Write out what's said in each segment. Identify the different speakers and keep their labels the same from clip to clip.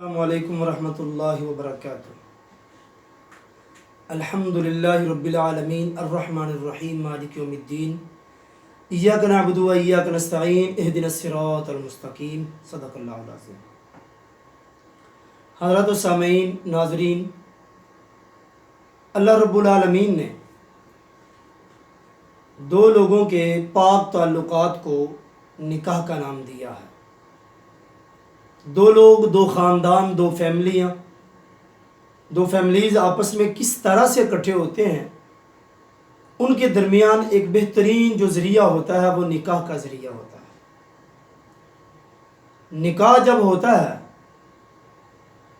Speaker 1: السلام علیکم ورحمۃ اللہ وبرکاتہ۔ الحمدللہ رب العالمین الرحمن الرحیم مالک یوم الدین، ایاک نعبد و ایاک نستعین اہدنا الصراط المستقیم، صدق اللہ العظیم۔ حضرات و سامعین، ناظرین، اللہ رب العالمین نے دو لوگوں کے پاک تعلقات کو نکاح کا نام دیا ہے۔ دو لوگ، دو خاندان، دو فیملیز آپس میں کس طرح سے اکٹھے ہوتے ہیں، ان کے درمیان ایک بہترین جو ذریعہ ہوتا ہے وہ نکاح کا ذریعہ ہوتا ہے۔ نکاح جب ہوتا ہے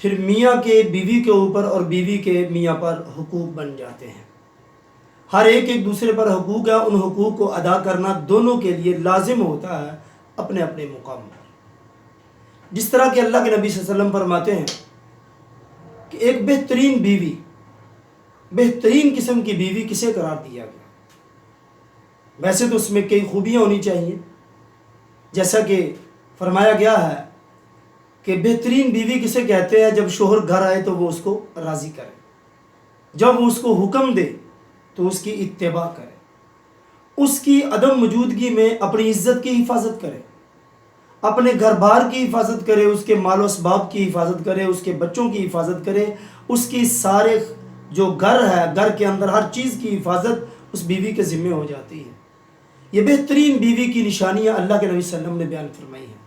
Speaker 1: پھر میاں کے بیوی کے اوپر اور بیوی کے میاں پر حقوق بن جاتے ہیں۔ ہر ایک دوسرے پر حقوق ہے، ان حقوق کو ادا کرنا دونوں کے لیے لازم ہوتا ہے اپنے اپنے مقام پر۔ جس طرح کہ اللہ کے نبی صلی اللہ علیہ وسلم فرماتے ہیں کہ ایک بہترین بیوی، بہترین قسم کی بیوی کسے قرار دیا گیا؟ ویسے تو اس میں کئی خوبیاں ہونی چاہیے، جیسا کہ فرمایا گیا ہے کہ بہترین بیوی کسے کہتے ہیں؟ جب شوہر گھر آئے تو وہ اس کو راضی کرے، جب وہ اس کو حکم دے تو اس کی اتباع کرے، اس کی عدم موجودگی میں اپنی عزت کی حفاظت کرے، اپنے گھر بار کی حفاظت کرے، اس کے مال و اسباب کی حفاظت کرے، اس کے بچوں کی حفاظت کرے، اس کی سارے جو گھر ہے، گھر کے اندر ہر چیز کی حفاظت اس بیوی کے ذمہ ہو جاتی ہے۔ یہ بہترین بیوی کی نشانیاں اللہ کے نبی صلی اللہ علیہ وسلم نے بیان فرمائی ہیں،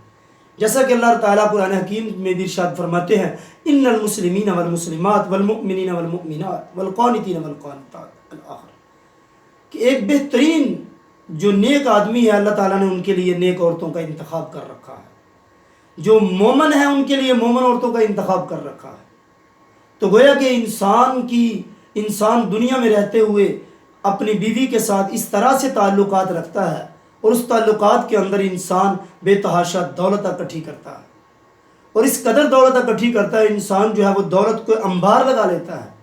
Speaker 1: جیسا کہ اللہ تعالیٰ قرآن حکیم میں بھی ارشاد فرماتے ہیں ان المسلمین والمسلمات والمؤمنین والمؤمنات والقانتین والقانتات الآخر، کہ ایک بہترین جو نیک آدمی ہے اللہ تعالیٰ نے ان کے لیے نیک عورتوں کا انتخاب کر رکھا ہے، جو مومن ہے ان کے لیے مومن عورتوں کا انتخاب کر رکھا ہے۔ تو گویا کہ انسان دنیا میں رہتے ہوئے اپنی بیوی کے ساتھ اس طرح سے تعلقات رکھتا ہے، اور اس تعلقات کے اندر انسان بے تحاشا دولت اکٹھی کرتا ہے، اور اس قدر دولت اکٹھی کرتا ہے انسان جو ہے وہ دولت کو انبار لگا لیتا ہے۔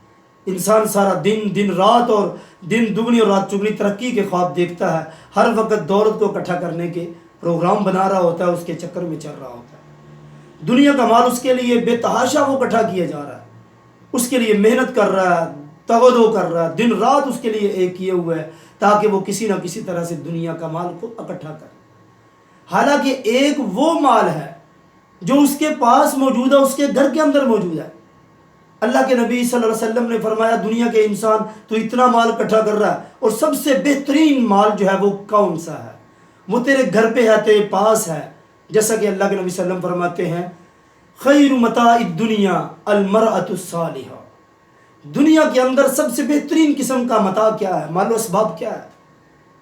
Speaker 1: انسان سارا دن رات اور دن دگنی اور رات چگنی ترقی کے خواب دیکھتا ہے، ہر وقت دولت کو اکٹھا کرنے کے پروگرام بنا رہا ہوتا ہے، اس کے چکر میں چل رہا ہوتا ہے۔ دنیا کا مال اس کے لیے بے تحاشا وہ اکٹھا کیا جا رہا ہے، اس کے لیے محنت کر رہا ہے، تغدو کر رہا ہے، دن رات اس کے لیے ایک کیے ہوئے ہے تاکہ وہ کسی نہ کسی طرح سے دنیا کا مال کو اکٹھا کرے۔ حالانکہ ایک وہ مال ہے جو اس کے پاس موجود ہے، اس کے گھر کے اندر موجود ہے۔ اللہ کے نبی صلی اللہ علیہ وسلم نے فرمایا دنیا کے انسان تو اتنا مال اکٹھا کر رہا ہے، اور سب سے بہترین مال جو ہے وہ کون سا ہے؟ وہ تیرے گھر پہ ہے، تیرے پاس ہے، جیسا کہ اللہ کے نبی صلی اللہ علیہ وسلم فرماتے ہیں خیر متاع الدنیا المرأۃ الصالحہ، دنیا کے اندر سب سے بہترین قسم کا متاع کیا ہے؟ مال و اسباب کیا ہے؟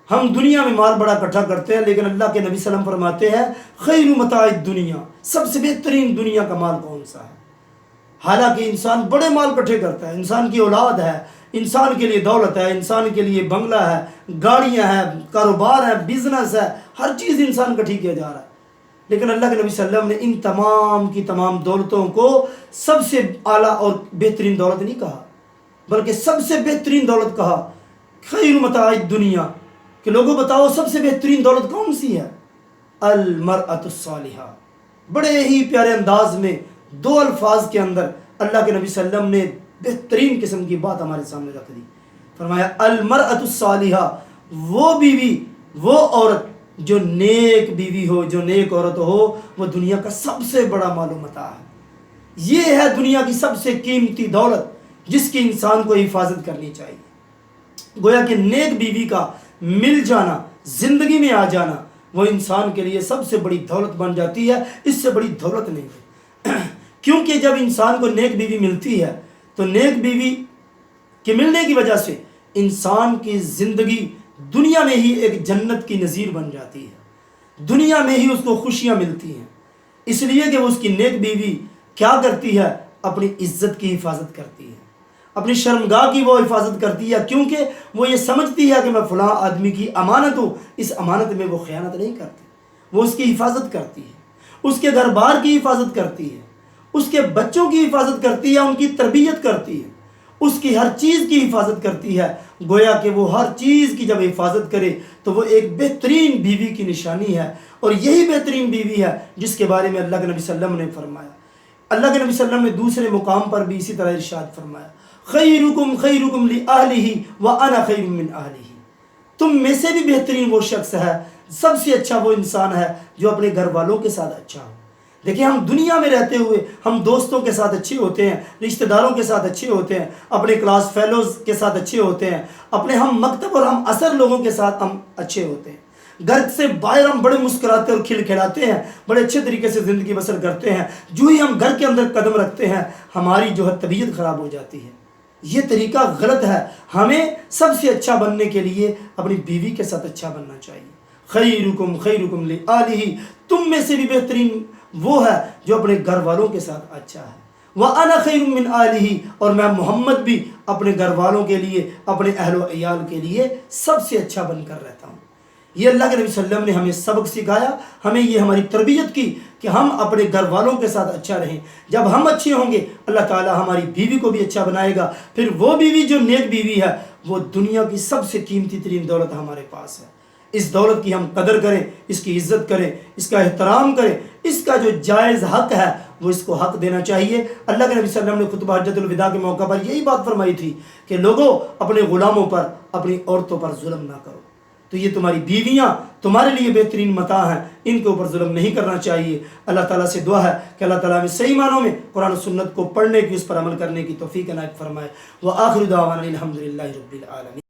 Speaker 1: ہم دنیا میں مال بڑا اکٹھا کرتے ہیں، لیکن اللہ کے نبی صلی اللہ علیہ وسلم فرماتے ہیں خیر متاع الدنیا، سب سے بہترین دنیا کا مال کون سا ہے؟ حالانکہ انسان بڑے مال اکٹھے کرتا ہے، انسان کی اولاد ہے، انسان کے لیے دولت ہے، انسان کے لیے بنگلہ ہے، گاڑیاں ہیں، کاروبار ہے، بزنس ہے، ہر چیز انسان اکٹھی کیا جا رہا ہے، لیکن اللہ کے نبی صلی اللہ علیہ وسلم نے ان تمام کی تمام دولتوں کو سب سے اعلیٰ اور بہترین دولت نہیں کہا، بلکہ سب سے بہترین دولت کہا خیر متاع الدنیا، کہ لوگوں بتاؤ سب سے بہترین دولت کون سی ہے؟ المرأۃ الصالحہ۔ بڑے ہی پیارے انداز میں دو الفاظ کے اندر اللہ کے نبی صلی اللہ علیہ وسلم نے بہترین قسم کی بات ہمارے سامنے رکھ دی۔ فرمایا المرأۃ الصالحہ، وہ بیوی، وہ عورت جو نیک بیوی ہو، جو نیک عورت ہو، وہ دنیا کا سب سے بڑا مال و متاع ہے۔ یہ ہے دنیا کی سب سے قیمتی دولت جس کی انسان کو حفاظت کرنی چاہیے۔ گویا کہ نیک بیوی کا مل جانا، زندگی میں آ جانا، وہ انسان کے لیے سب سے بڑی دولت بن جاتی ہے، اس سے بڑی دولت نہیں ہے۔ کیونکہ جب انسان کو نیک بیوی ملتی ہے تو نیک بیوی کے ملنے کی وجہ سے انسان کی زندگی دنیا میں ہی ایک جنت کی نظیر بن جاتی ہے، دنیا میں ہی اس کو خوشیاں ملتی ہیں، اس لیے کہ وہ اس کی نیک بیوی کیا کرتی ہے؟ اپنی عزت کی حفاظت کرتی ہے، اپنی شرمگاہ کی وہ حفاظت کرتی ہے، کیونکہ وہ یہ سمجھتی ہے کہ میں فلاں آدمی کی امانت ہوں، اس امانت میں وہ خیانت نہیں کرتی، وہ اس کی حفاظت کرتی ہے، اس کے گھر بار کی حفاظت کرتی ہے، اس کے بچوں کی حفاظت کرتی ہے، ان کی تربیت کرتی ہے، اس کی ہر چیز کی حفاظت کرتی ہے۔ گویا کہ وہ ہر چیز کی جب حفاظت کرے تو وہ ایک بہترین بیوی کی نشانی ہے، اور یہی بہترین بیوی ہے جس کے بارے میں اللہ کے نبی صلی اللہ علیہ وسلم نے فرمایا اللہ کے نبی صلی اللہ علیہ وسلم نے دوسرے مقام پر بھی اسی طرح ارشاد فرمایا، خیرکم خیرکم لأہلہ وأنا خیر من اہلہ، تم میں سے بھی بہترین وہ شخص ہے، سب سے اچھا وہ انسان ہے جو اپنے گھر والوں کے ساتھ اچھا ہو۔ دیکھیں ہم دنیا میں رہتے ہوئے ہم دوستوں کے ساتھ اچھے ہوتے ہیں، رشتہ داروں کے ساتھ اچھے ہوتے ہیں، اپنے کلاس فیلوز کے ساتھ اچھے ہوتے ہیں، اپنے ہم مکتب اور ہم اثر لوگوں کے ساتھ ہم اچھے ہوتے ہیں، گھر سے باہر ہم بڑے مسکراتے اور کھل کھلاتے ہیں، بڑے اچھے طریقے سے زندگی بسر کرتے ہیں، جو ہی ہم گھر کے اندر قدم رکھتے ہیں ہماری جو ہے طبیعت خراب ہو جاتی ہے۔ یہ طریقہ غلط ہے۔ ہمیں سب سے اچھا بننے کے لیے اپنی بیوی کے ساتھ اچھا بننا چاہیے۔ خیرکم خیرکم لآلہ، تم میں سے بھی بہترین وہ ہے جو اپنے گھر والوں کے ساتھ اچھا ہے۔ وَأَنَا خَيْرٌ مِّنْ آلِهِ، اور میں محمد بھی اپنے گھر والوں کے لیے، اپنے اہل و عیال کے لیے سب سے اچھا بن کر رہتا ہوں۔ یہ اللہ کے نبی صلی اللہ علیہ وسلم نے ہمیں سبق سکھایا، ہمیں یہ ہماری تربیت کی کہ ہم اپنے گھر والوں کے ساتھ اچھا رہیں۔ جب ہم اچھے ہوں گے اللہ تعالیٰ ہماری بیوی کو بھی اچھا بنائے گا، پھر وہ بیوی جو نیک بیوی ہے وہ دنیا کی سب سے قیمتی ترین دولت ہمارے پاس ہے۔ اس دولت کی ہم قدر کریں، اس کی عزت کریں، اس کا احترام کریں، اس کا جو جائز حق ہے وہ اس کو حق دینا چاہیے۔ اللہ کے نبی صلی اللہ علیہ وسلم نے خطبہ حجۃ الوداع کے موقع پر یہی بات فرمائی تھی کہ لوگوں اپنے غلاموں پر، اپنی عورتوں پر ظلم نہ کرو۔ تو یہ تمہاری بیویاں تمہارے لیے بہترین متاع ہیں، ان کے اوپر ظلم نہیں کرنا چاہیے۔ اللہ تعالیٰ سے دعا ہے کہ اللہ تعالیٰ ہمیں صحیح معنوں میں قرآن و سنت کو پڑھنے کی، اس پر عمل کرنے کی توفیق عنایت فرمائے۔ وآخر دعوانا الحمد للہ رب العالمین۔